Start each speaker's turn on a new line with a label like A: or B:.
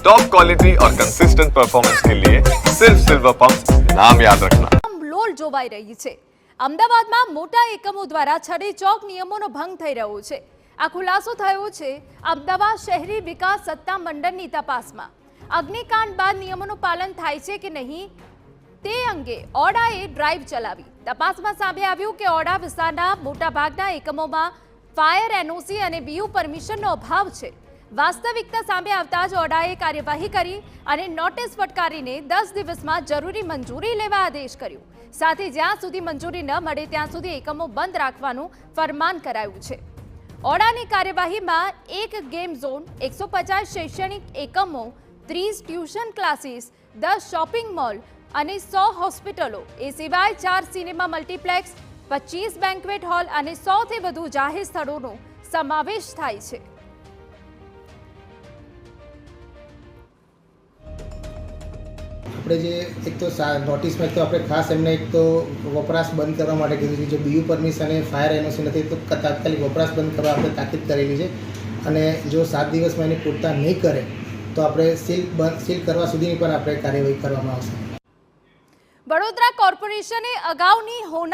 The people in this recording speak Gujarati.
A: टॉप क्वालिटी और कंसिस्टेंट परफॉर्मेंस के लिए सिर्फ सिल्वर पंप नाम याद रखना।
B: લોલ જોવાઈ રહી છે। અમદાવાદમાં મોટા એકમો દ્વારા છડી ચોક નિયમોનો ભંગ થઈ રહ્યો છે। આ ખુલાસો થયો છે અમદાવાદ શહેરી વિકાસ સત્તા મંડળની તપાસમાં। અગ્નિકાંડ બાદ નિયમોનું પાલન થાય છે કે નહીં તે અંગે ઓડાએ ડ્રાઈવ ચલાવી। તપાસમાં સામે આવ્યું કે ઓડા વિસ્તારના મોટાભાગના એકમોમાં ફાયર એનઓસી અને બીયુ પરમિશનનો અભાવ છે। વાસ્તવિકતા સામે આવતા જ ઓડાએ કાર્યવાહી કરી અને નોટિસ ફટકારીને 10 દિવસમાં જરૂરી મંજૂરી લેવા આદેશ કર્યો। સાથે જ્યાં સુધી મંજૂરી ન મળે ત્યાં સુધી એકમો બંધ રાખવાનું ફરમાન કરાયું છે। ઓડાની કાર્યવાહીમાં એક ગેમ ઝોન, 150 શૈક્ષણિક એકમો, 30 ટ્યુશન ક્લાસીસ, 10 શોપિંગ મોલ અને 100 હોસ્પિટલો, એ સિવાય 4 સિનેમા મલ્ટીપ્લેક્સ, 25 બેન્ક્વેટ હોલ અને 100 થી વધુ જાહેર સ્થળોનો સમાવેશ થાય છે।
C: આપણે જે એક તો નોટિસમાં એક તો આપણે ખાસ એમને એક તો વપરાશ બંધ કરવા માટે કીધું છે। જો બીયુ પરમિશન અને ફાયર એનઓસી નથી તો તાત્કાલિક વપરાશ બંધ કરવા આપણે તાકીદ કરેલી છે અને જો 7 દિવસમાં એને પૂરતા નહીં કરે તો આપણે સીલ કરવા સુધીની પણ આપણે કાર્યવાહી કરવામાં આવશે।
B: વડોદરા કોર્પોરેશને અગાઉની હોના